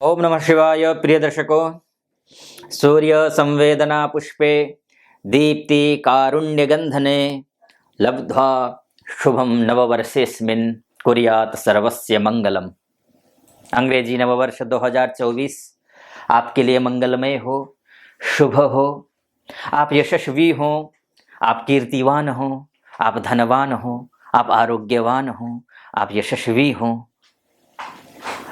ओम नमः शिवाय। प्रिय दर्शकों, सूर्य संवेदना पुष्पे दीप्ति कारुण्यगंधने लब्ध्वा शुभम नववर्षेस्मिन् कुर्यात् सर्वस्य मंगलम। अंग्रेजी नववर्ष 2024 आपके लिए मंगलमय हो, शुभ हो, आप यशस्वी हो, आप कीर्तिवान हो, आप धनवान हो, आप आरोग्यवान हो, आप यशस्वी हो।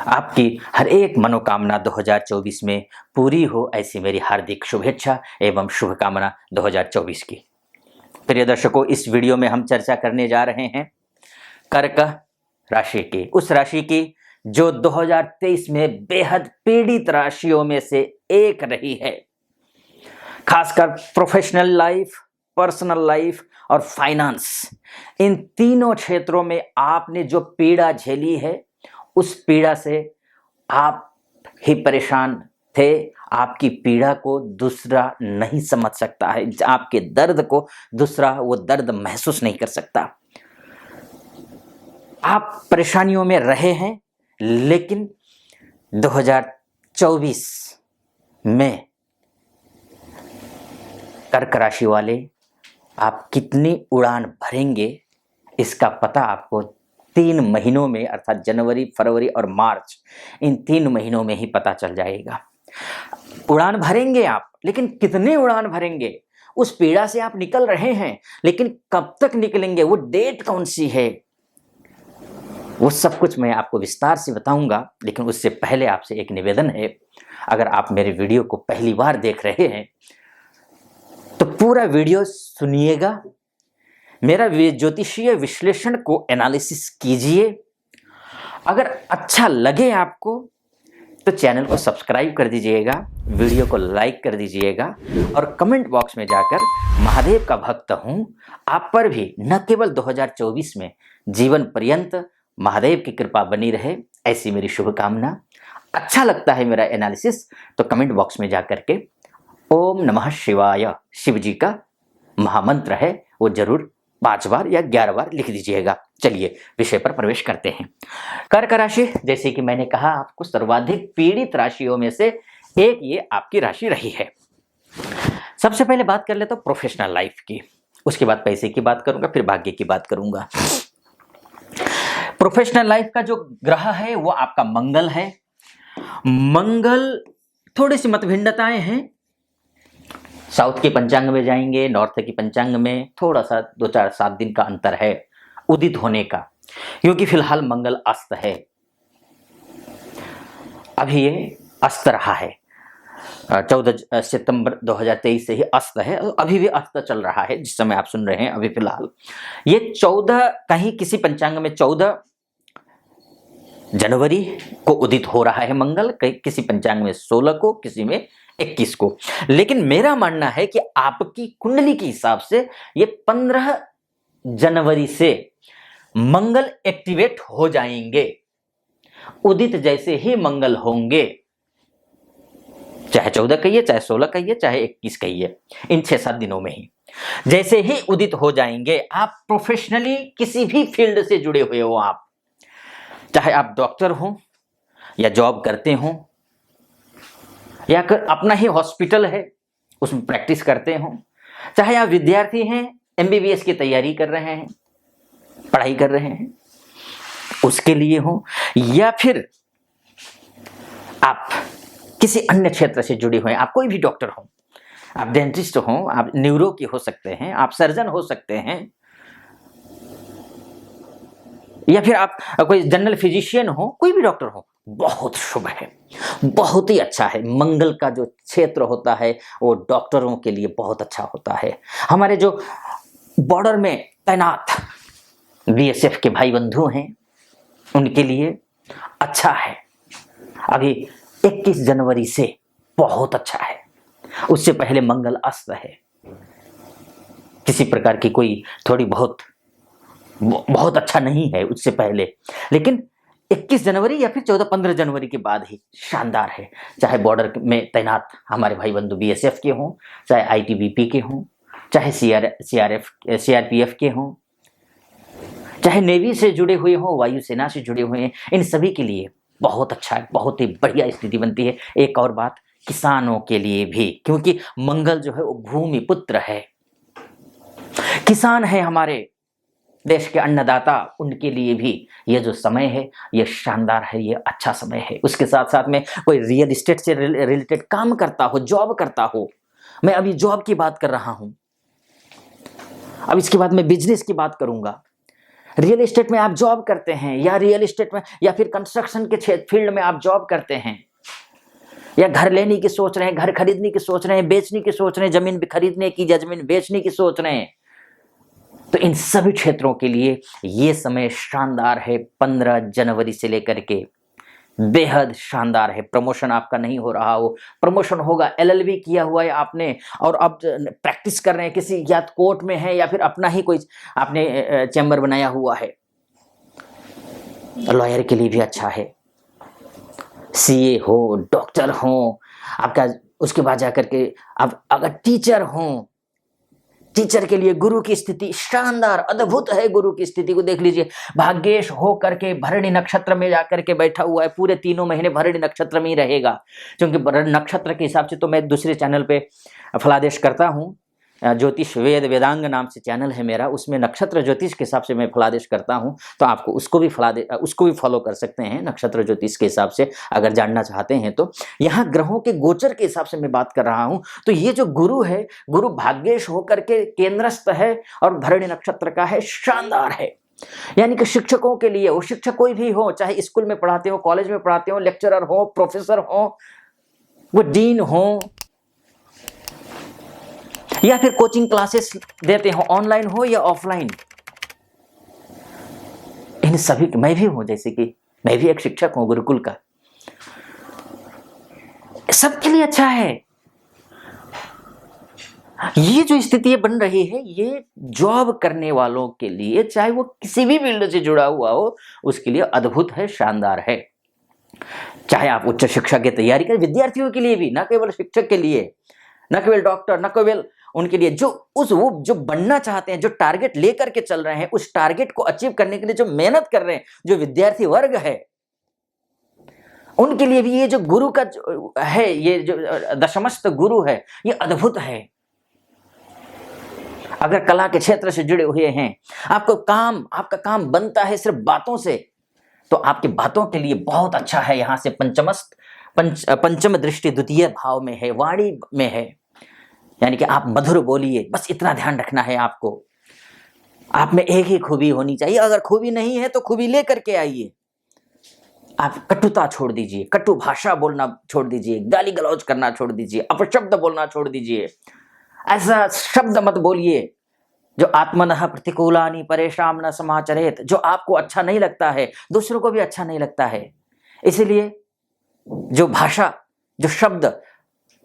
आपकी हर एक मनोकामना 2024 में पूरी हो, ऐसी मेरी हार्दिक शुभेच्छा एवं शुभकामना 2024 की। प्रिय दर्शकों, इस वीडियो में हम चर्चा करने जा रहे हैं कर्क राशि की, उस राशि की जो 2023 में बेहद पीड़ित राशियों में से एक रही है। खासकर प्रोफेशनल लाइफ, पर्सनल लाइफ और फाइनेंस, इन तीनों क्षेत्रों में आपने जो पीड़ा झेली है, उस पीड़ा से आप ही परेशान थे। आपकी पीड़ा को दूसरा नहीं समझ सकता है, आपके दर्द को दूसरा वो दर्द महसूस नहीं कर सकता। आप परेशानियों में रहे हैं, लेकिन 2024 में कर्क राशि वाले आप कितनी उड़ान भरेंगे, इसका पता आपको 3 महीनों में, अर्थात जनवरी, फरवरी और मार्च, इन 3 महीनों में ही पता चल जाएगा। उड़ान भरेंगे आप, लेकिन कितने उड़ान भरेंगे? उस पीड़ा से आप निकल रहे हैं, लेकिन कब तक निकलेंगे, वो डेट कौन सी है, वो सब कुछ मैं आपको विस्तार से बताऊंगा। लेकिन उससे पहले आपसे एक निवेदन है, अगर आप मेरे वीडियो को पहली बार देख रहे हैं तो पूरा वीडियो सुनिएगा, मेरा ज्योतिषीय विश्लेषण को एनालिसिस कीजिए। अगर अच्छा लगे आपको तो चैनल को सब्सक्राइब कर दीजिएगा, वीडियो को लाइक कर दीजिएगा और कमेंट बॉक्स में जाकर महादेव का भक्त हूं, आप पर भी न केवल 2024 में जीवन पर्यंत महादेव की कृपा बनी रहे, ऐसी मेरी शुभकामना। अच्छा लगता है मेरा एनालिसिस तो कमेंट बॉक्स में जाकर के ओम नमः शिवाय, शिव जी का महामंत्र है, वो जरूर 5 बार या 11 बार लिख दीजिएगा। चलिए विषय पर प्रवेश करते हैं। कर्क राशि, जैसे कि मैंने कहा, आपको सर्वाधिक पीड़ित राशियों में से एक ये आपकी राशि रही है। सबसे पहले बात कर लेता हूं प्रोफेशनल लाइफ की, उसके बाद पैसे की बात करूंगा, फिर भाग्य की बात करूंगा। प्रोफेशनल लाइफ का जो ग्रह है वो आपका मंगल है। मंगल थोड़ी सी मतभिन्नताएं हैं, साउथ के पंचांग में जाएंगे, नॉर्थ की पंचांग में थोड़ा सा 2-4-7 दिन का अंतर है उदित होने का, क्योंकि फिलहाल मंगल अस्त है, अभी ये अस्त रहा है। 14 सितंबर 2023 से ही अस्त है, अभी भी अस्त चल रहा है जिस समय आप सुन रहे हैं। अभी फिलहाल ये 14, कहीं किसी पंचांग में 14 जनवरी को उदित हो रहा है मंगल, किसी पंचांग में 16 को, किसी में 21 को। लेकिन मेरा मानना है कि आपकी कुंडली के हिसाब से ये 15 जनवरी से मंगल एक्टिवेट हो जाएंगे। उदित जैसे ही मंगल होंगे, चाहे 14 कहिए, चाहे 16 कहिए, चाहे 21 कहिए, इन 6-7 दिनों में ही जैसे ही उदित हो जाएंगे, आप प्रोफेशनली किसी भी फील्ड से जुड़े हुए हो, आप चाहे आप डॉक्टर हो या जॉब करते हो या अपना ही हॉस्पिटल है उसमें प्रैक्टिस करते हो, चाहे आप विद्यार्थी हैं, एमबीबीएस की तैयारी कर रहे हैं, पढ़ाई कर रहे हैं, उसके लिए हो, या फिर आप किसी अन्य क्षेत्र से जुड़े हुए हैं, आप कोई भी डॉक्टर हो, आप डेंटिस्ट हो, आप न्यूरो की हो सकते हैं, आप सर्जन हो सकते हैं, या फिर आप कोई जनरल फिजिशियन हो, कोई भी डॉक्टर हो, बहुत शुभ है, बहुत ही अच्छा है। मंगल का जो क्षेत्र होता है वो डॉक्टरों के लिए बहुत अच्छा होता है। हमारे जो बॉर्डर में तैनात बीएसएफ के भाई बंधु हैं, उनके लिए अच्छा है। अभी 21 जनवरी से बहुत अच्छा है, उससे पहले मंगल अस्त है, किसी प्रकार की कोई थोड़ी बहुत अच्छा नहीं है उससे पहले। लेकिन 21 जनवरी या फिर 14-15 जनवरी के बाद ही शानदार है। चाहे बॉर्डर में तैनात हमारे भाई बंधु बीएसएफ के हों, चाहे आईटीबीपी के हों, चाहे सीआरपीएफ के हों, चाहे नेवी से जुड़े हुए हों, वायुसेना से जुड़े हुए हैं, इन सभी के लिए बहुत अच्छा है, बहुत ही बढ़िया स्थिति बनती है। एक और बात, किसानों के लिए भी, क्योंकि मंगल जो है वो भूमि पुत्र है, किसान है हमारे देश के अन्नदाता, उनके लिए भी ये जो समय है ये शानदार है, ये अच्छा समय है। उसके साथ साथ में कोई रियल एस्टेट से रिलेटेड काम करता हो, जॉब करता हो, मैं अभी जॉब की बात कर रहा हूं, अब इसके बाद मैं बिजनेस की बात करूंगा। रियल एस्टेट में आप जॉब करते हैं, या रियल एस्टेट में या फिर कंस्ट्रक्शन के फील्ड में आप जॉब करते हैं, या घर लेने की सोच रहे हैं, घर खरीदने की सोच रहे हैं, बेचने की सोच रहे हैं, जमीन खरीदने की या जमीन बेचने की सोच रहे हैं, तो इन सभी क्षेत्रों के लिए ये समय शानदार है। 15 जनवरी से लेकर के बेहद शानदार है। प्रमोशन आपका नहीं हो रहा हो, प्रमोशन होगा। एलएलबी किया हुआ है आपने और अब प्रैक्टिस कर रहे हैं किसी, या कोर्ट में है या फिर अपना ही कोई आपने चैम्बर बनाया हुआ है, लॉयर के लिए भी अच्छा है। सीए हो, डॉक्टर हो आपका, उसके बाद जाकर के अब अगर टीचर हो, टीचर के लिए गुरु की स्थिति शानदार, अद्भुत है। गुरु की स्थिति को देख लीजिए, भाग्येश हो करके भरणी नक्षत्र में जाकर के बैठा हुआ है, पूरे 3 महीने भरणी नक्षत्र में ही रहेगा। क्योंकि नक्षत्र के हिसाब से तो मैं दूसरे चैनल पे फलादेश करता हूँ, ज्योतिष वेद वेदांग नाम से चैनल है मेरा, उसमें नक्षत्र ज्योतिष के हिसाब से मैं फलादेश करता हूँ, तो आपको उसको भी फॉलो कर सकते हैं नक्षत्र ज्योतिष के हिसाब से, अगर जानना चाहते हैं तो। यहाँ ग्रहों के गोचर के हिसाब से मैं बात कर रहा हूँ। तो ये जो गुरु है, गुरु भाग्येश होकर के केंद्रस्थ है और भरणी नक्षत्र का है, शानदार है। यानी कि शिक्षकों के लिए, वो शिक्षक कोई भी हो, चाहे स्कूल में पढ़ाते हो, कॉलेज में पढ़ाते हो, लेक्चरर हो, प्रोफेसर हो, वो डीन हो, या फिर कोचिंग क्लासेस देते हो, ऑनलाइन हो या ऑफलाइन, इन सभी, मैं भी हूं, जैसे कि मैं भी एक शिक्षक हूं गुरुकुल का, सबके लिए अच्छा है। ये जो स्थिति बन रही है, ये जॉब करने वालों के लिए, चाहे वो किसी भी फील्ड से जुड़ा हुआ हो, उसके लिए अद्भुत है, शानदार है। चाहे आप उच्च शिक्षा की तैयारी करें, विद्यार्थियों के लिए भी, न केवल शिक्षक के लिए, न केवल डॉक्टर, न केवल उनके लिए वो जो बनना चाहते हैं, जो टारगेट लेकर के चल रहे हैं, उस टारगेट को अचीव करने के लिए जो मेहनत कर रहे हैं, जो विद्यार्थी वर्ग है, उनके लिए भी ये जो गुरु का जो है, ये जो दशमस्त गुरु है, ये अद्भुत है। अगर कला के क्षेत्र से जुड़े हुए हैं, आपका काम बनता है सिर्फ बातों से, तो आपकी बातों के लिए बहुत अच्छा है। यहां से पंचम दृष्टि द्वितीय भाव में है, वाणी में है, यानी कि आप मधुर बोलिए, बस इतना ध्यान रखना है आपको। आप में एक ही खूबी होनी चाहिए, अगर खूबी नहीं है तो खूबी लेकर के आइए। आप कटुता छोड़ दीजिए, कटु भाषा बोलना छोड़ दीजिए, गाली गलौज करना छोड़ दीजिए, अपशब्द बोलना छोड़ दीजिए। ऐसा शब्द मत बोलिए जो आत्मनः प्रतिकूलानि परेशान न समाचरेत, जो आपको अच्छा नहीं लगता है, दूसरों को भी अच्छा नहीं लगता है। इसलिए जो भाषा, जो शब्द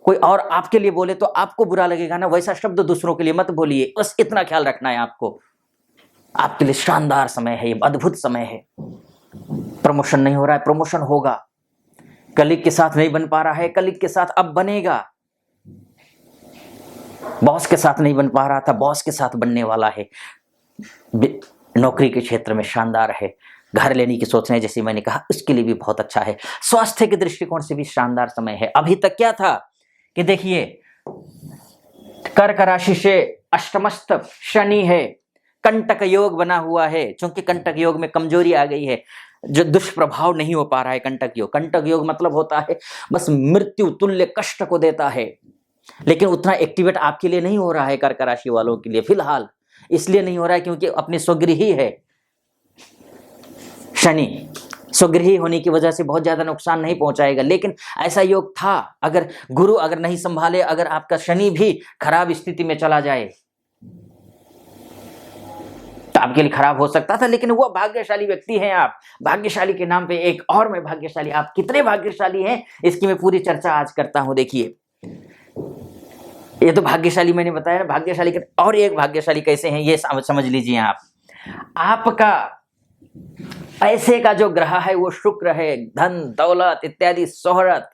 कोई और आपके लिए बोले तो आपको बुरा लगेगा ना, वैसा शब्द दूसरों के लिए मत बोलिए। बस इतना ख्याल रखना है आपको। आपके लिए शानदार समय है, ये अद्भुत समय है। प्रमोशन नहीं हो रहा है, प्रमोशन होगा। कलीग के साथ नहीं बन पा रहा है, कलीग के साथ अब बनेगा। बॉस के साथ नहीं बन पा रहा था, बॉस के साथ बनने वाला है। नौकरी के क्षेत्र में शानदार है। घर लेने की सोच रहे हैं, जैसे मैंने कहा, उसके लिए भी बहुत अच्छा है। स्वास्थ्य के दृष्टिकोण से भी शानदार समय है। अभी तक क्या था कि देखिए, कर्क राशि से अष्टमस्थ शनि है, कंटक योग बना हुआ है। चूंकि कंटक योग में कमजोरी आ गई है, जो दुष्प्रभाव नहीं हो पा रहा है कंटक योग। कंटक योग मतलब होता है बस मृत्यु तुल्य कष्ट को देता है, लेकिन उतना एक्टिवेट आपके लिए नहीं हो रहा है कर्क राशि वालों के लिए फिलहाल। इसलिए नहीं हो रहा है क्योंकि अपनी स्वगृही है शनि, स्वगृही होने की वजह से बहुत ज्यादा नुकसान नहीं पहुंचाएगा। लेकिन ऐसा योग था, अगर गुरु अगर नहीं संभाले, अगर आपका शनि भी खराब स्थिति में चला जाए तो आपके लिए खराब हो सकता था। लेकिन वो भाग्यशाली व्यक्ति हैं आप, भाग्यशाली के नाम पे एक और मैं भाग्यशाली। आप कितने भाग्यशाली हैं इसकी मैं पूरी चर्चा आज करता हूं। देखिए, ये तो भाग्यशाली मैंने बताया ना, भाग्यशाली के और एक भाग्यशाली कैसे हैं ये समझ लीजिए आप। आपका पैसे का जो ग्रह है वो शुक्र है। धन दौलत इत्यादि, शोहरत,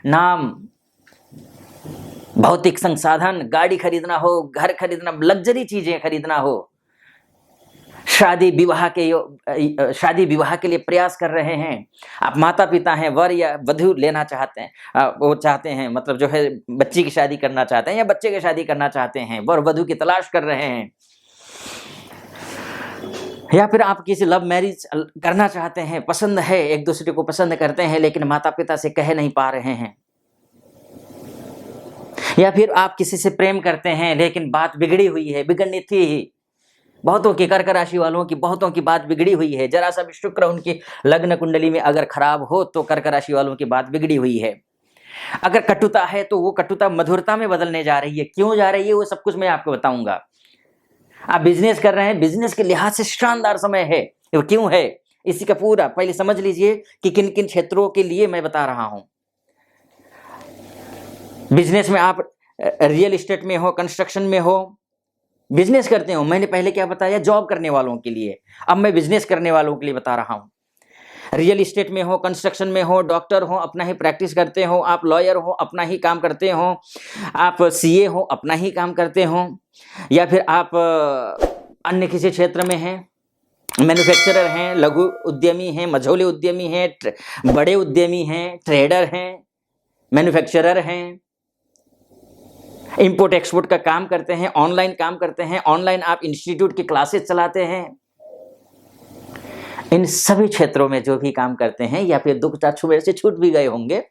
नाम, भौतिक संसाधन, गाड़ी खरीदना हो, घर खरीदना, लग्जरी चीजें खरीदना हो, शादी विवाह के लिए प्रयास कर रहे हैं, आप माता पिता हैं, वर या वधू लेना चाहते हैं, वो चाहते हैं, मतलब जो है बच्ची की शादी करना चाहते हैं या बच्चे की शादी करना चाहते हैं, वर वधू की तलाश कर रहे हैं, या फिर आप किसी लव मैरिज करना चाहते हैं, पसंद है, एक दूसरे को पसंद करते हैं लेकिन माता पिता से कह नहीं पा रहे हैं, या फिर आप किसी से प्रेम करते हैं लेकिन बात बिगड़ी हुई है, बिगड़नी थी ही। बहुतों की कर्क राशि वालों की बहुतों की बात बिगड़ी हुई है, जरा सा भी शुक्र उनकी लग्न कुंडली में अगर खराब हो तो कर्क राशि वालों की बात बिगड़ी हुई है। अगर कटुता है तो वो कटुता मधुरता में बदलने जा रही है। क्यों जा रही है वो सब कुछ मैं आपको बताऊंगा। आप बिजनेस कर रहे हैं, बिजनेस के लिहाज से शानदार समय है। वो क्यों है इसी का पूरा पहले समझ लीजिए कि किन किन क्षेत्रों के लिए मैं बता रहा हूं। बिजनेस में आप रियल एस्टेट में हो, कंस्ट्रक्शन में हो, बिजनेस करते हो। मैंने पहले क्या बताया, जॉब करने वालों के लिए, अब मैं बिजनेस करने वालों के लिए बता रहा हूं। रियल एस्टेट में हो, कंस्ट्रक्शन में हो, डॉक्टर हो, अपना ही प्रैक्टिस करते हो, आप लॉयर हो, अपना ही काम करते हो, आप सीए हो, अपना ही काम करते हो, या फिर आप अन्य किसी क्षेत्र में हैं, मैन्युफैक्चरर हैं, लघु उद्यमी हैं, मझोले उद्यमी हैं, बड़े उद्यमी हैं, ट्रेडर हैं, मैन्युफैक्चरर हैं, इंपोर्ट एक्सपोर्ट का काम करते हैं, ऑनलाइन काम करते हैं, ऑनलाइन आप इंस्टीट्यूट की क्लासेस चलाते हैं। इन सभी क्षेत्रों में जो भी काम करते हैं या फिर दुख चाचू मेरे से छूट भी गए होंगे,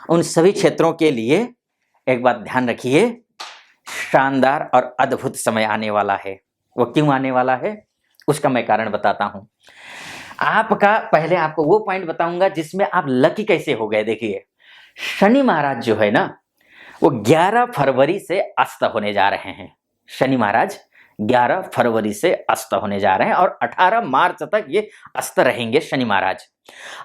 उन सभी क्षेत्रों के लिए एक बात ध्यान रखिए, शानदार और अद्भुत समय आने वाला है। वो क्यों आने वाला है उसका मैं कारण बताता हूं। आपका पहले आपको वो पॉइंट बताऊंगा जिसमें आप लकी कैसे हो गए। देखिए, शनि महाराज जो है ना, वो 11 फरवरी से अस्त होने जा रहे हैं। शनि महाराज 11 फरवरी से अस्त होने जा रहे हैं और 18 मार्च तक ये अस्त रहेंगे शनि महाराज।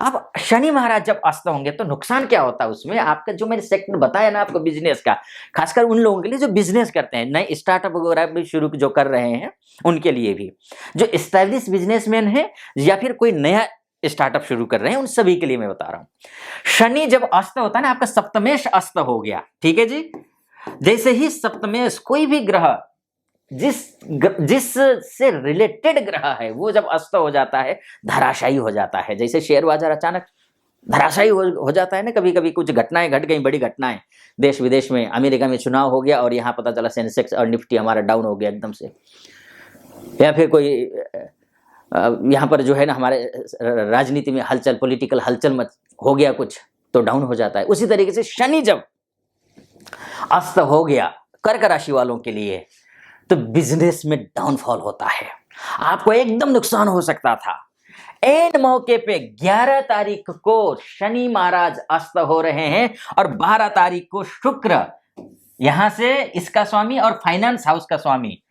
अब शनि महाराज जब अस्त होंगे तो नुकसान क्या होता है उसमें, आपका जो मैंने सेक्टर बताया ना आपको बिजनेस का, खासकर उन लोगों के लिए जो बिजनेस करते हैं, नए स्टार्टअप वगैरह भी शुरू जो कर रहे हैं, उनके लिए भी, जो एस्टैब्लिश बिजनेसमैन है या फिर कोई नया स्टार्टअप शुरू कर रहे हैं, उन सभी के लिए मैं बता रहा हूं। शनि जब अस्त होता है ना, आपका सप्तमेश अस्त हो गया, ठीक है जी। जैसे ही सप्तमेश, कोई भी ग्रह जिस से रिलेटेड ग्रह है वो जब अस्त हो जाता है, धराशायी हो जाता है। जैसे शेयर बाजार अचानक धराशायी हो जाता है ना, कभी कभी कुछ घटनाएं घट गई, बड़ी घटनाएं, देश विदेश में, अमेरिका में चुनाव हो गया और यहाँ पता चला सेंसेक्स और निफ्टी हमारा डाउन हो गया एकदम से, या फिर कोई यहाँ पर जो है ना हमारे राजनीति में हलचल, पॉलिटिकल हलचल मच हो गया कुछ, तो डाउन हो जाता है। उसी तरीके से शनि जब अस्त हो गया कर्क राशि वालों के लिए, तो बिजनेस में डाउनफॉल होता है, आपको एकदम नुकसान हो सकता था। एन मौके पे 11 तारीख को शनि महाराज अस्त हो रहे हैं और 12 तारीख को शुक्र यहां से इसका स्वामी और फाइनेंस हाउस का स्वामी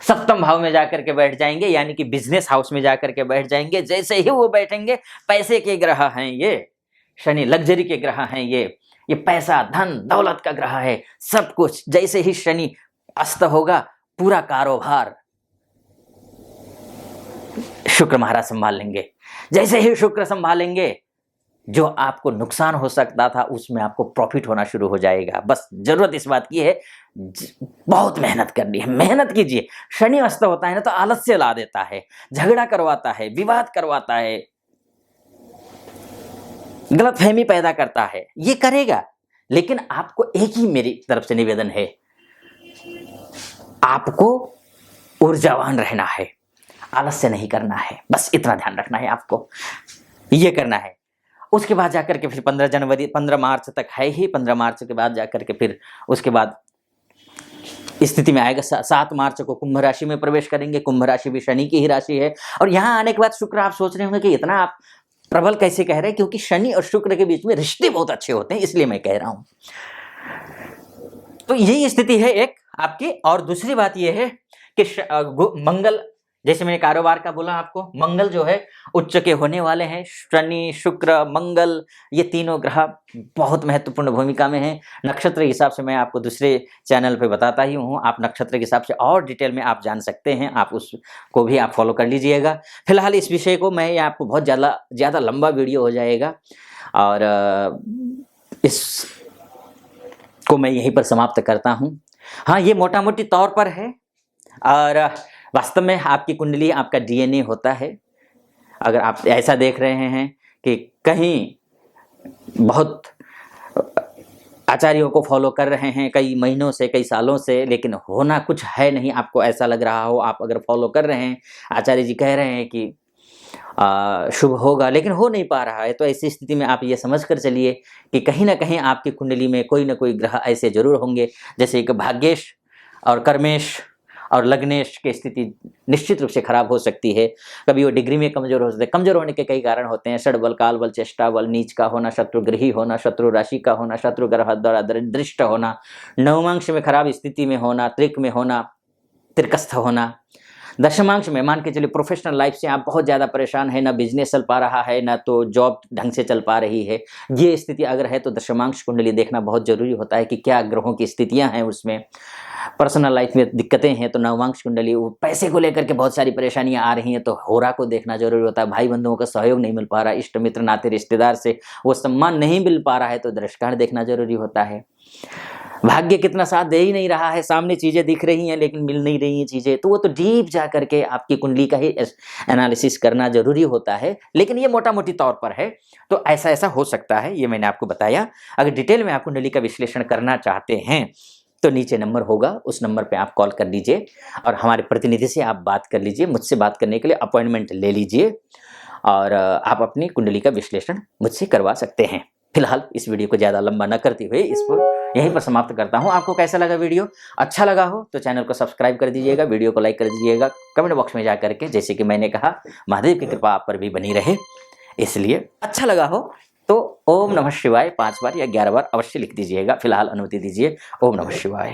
सप्तम भाव में जाकर के बैठ जाएंगे, यानी कि बिजनेस हाउस में जाकर के बैठ जाएंगे। जैसे ही वो बैठेंगे, पैसे के ग्रह हैं ये, शनि लग्जरी के ग्रह हैं ये पैसा, धन, दौलत का ग्रह है, सब कुछ। जैसे ही शनि अस्त होगा, पूरा कारोबार शुक्र महाराज संभाल लेंगे। जैसे ही शुक्र संभालेंगे, जो आपको नुकसान हो सकता था उसमें आपको प्रॉफिट होना शुरू हो जाएगा। बस जरूरत इस बात की है, बहुत मेहनत करनी है, मेहनत कीजिए। शनि अस्त होता है ना तो आलस्य ला देता है, झगड़ा करवाता है, विवाद करवाता है, गलतफहमी पैदा करता है, ये करेगा। लेकिन आपको एक ही मेरी तरफ से निवेदन है, आपको ऊर्जावान रहना है, आलस्य नहीं करना है, बस इतना ध्यान रखना है, आपको ये करना है। उसके बाद जाकर के फिर 15 मार्च तक है ही, 15 मार्च के बाद जाकर के फिर उसके बाद स्थिति में आएगा। 7 मार्च को कुंभ राशि में प्रवेश करेंगे। कुंभ राशि भी शनि की ही राशि है। और यहाँ आने के बाद शुक्र, आप सोच रहे होंगे कि इतना आप प्रबल कैसे कह रहे हैं, क्योंकि शनि और शुक्र के बीच में रिश्ते बहुत अच्छे होते हैं, इसलिए मैं कह रहा हूं। तो यही स्थिति है एक आपकी। और दूसरी बात यह है कि मंगल, जैसे मैंने कारोबार का बोला आपको, मंगल जो है उच्च के होने वाले हैं। शनि, शुक्र, मंगल, ये तीनों ग्रह बहुत महत्वपूर्ण भूमिका में हैं। नक्षत्र के हिसाब से मैं आपको दूसरे चैनल पे बताता ही हूँ, आप नक्षत्र के हिसाब से और डिटेल में आप जान सकते हैं, आप उसको भी आप फॉलो कर लीजिएगा। फिलहाल इस विषय को मैं आपको बहुत ज़्यादा लंबा वीडियो हो जाएगा और इस को मैं यहीं पर समाप्त करता हूँ। हाँ, ये मोटा मोटी तौर पर है और वास्तव में आपकी कुंडली आपका डीएनए होता है। अगर आप ऐसा देख रहे हैं कि कहीं बहुत आचार्यों को फॉलो कर रहे हैं कई महीनों से, कई सालों से, लेकिन होना कुछ है नहीं, आपको ऐसा लग रहा हो, आप अगर फॉलो कर रहे हैं, आचार्य जी कह रहे हैं कि शुभ होगा, लेकिन हो नहीं पा रहा है, तो ऐसी स्थिति में आप ये समझ कर चलिए कि कहीं ना कहीं आपकी कुंडली में कोई ना कोई ग्रह ऐसे जरूर होंगे, जैसे कि भाग्येश और कर्मेश और लग्नेश की स्थिति निश्चित रूप से खराब हो सकती है। कभी वो डिग्री में कमजोर हो सकते हैं। कमजोर होने के कई कारण होते हैं, षड काल बल, चेष्टा बल, नीच का होना, शत्रुग्रही होना, शत्रु राशि का होना, शत्रु ग्रह द्वारा दृष्ट होना, नवमांश में खराब स्थिति में होना, त्रिक में होना, त्रिकस्थ होना, दशमांश में मान के चलिए प्रोफेशनल लाइफ से आप बहुत ज़्यादा परेशान है, ना बिजनेस चल पा रहा है, ना तो जॉब ढंग से चल पा रही है, ये स्थिति अगर है तो दशमांश कुंडली देखना बहुत जरूरी होता है कि क्या ग्रहों की स्थितियां हैं उसमें। पर्सनल लाइफ में दिक्कतें हैं तो नवमांश कुंडली, वो पैसे को लेकर के बहुत सारी परेशानियां आ रही हैं तो होरा को देखना जरूरी होता है। भाई बंधुओं का सहयोग नहीं मिल पा रहा, इष्ट मित्र नाते रिश्तेदार से वो सम्मान नहीं मिल पा रहा है तो दृष्टांत देखना जरूरी होता है। भाग्य कितना साथ दे ही नहीं रहा है, सामने चीजें दिख रही हैं लेकिन मिल नहीं रही हैं चीजें, तो वो तो डीप जा करके आपकी कुंडली का ही एनालिसिस करना जरूरी होता है। लेकिन ये मोटा मोटी तौर पर है, तो ऐसा ऐसा हो सकता है, ये मैंने आपको बताया। अगर डिटेल में आप कुंडली का विश्लेषण करना चाहते हैं तो नीचे नंबर होगा, उस नंबर पे आप कॉल कर लीजिए और हमारे प्रतिनिधि से आप बात कर लीजिए। मुझसे बात करने के लिए अपॉइंटमेंट ले लीजिए और आप अपनी कुंडली का विश्लेषण मुझसे करवा सकते हैं। फिलहाल इस वीडियो को ज़्यादा लंबा न करते हुए इसको यहीं पर समाप्त करता हूँ। आपको कैसा लगा वीडियो? अच्छा लगा हो तो चैनल को सब्सक्राइब कर दीजिएगा, वीडियो को लाइक कर दीजिएगा, कमेंट बॉक्स में जा करके जैसे कि मैंने कहा महादेव की कृपा आप पर भी बनी रहे, इसलिए अच्छा लगा हो तो ओम नमः शिवाय 5 बार या 11 बार अवश्य लिख दीजिएगा। फिलहाल अनुमति दीजिए। ओम नमः शिवाय।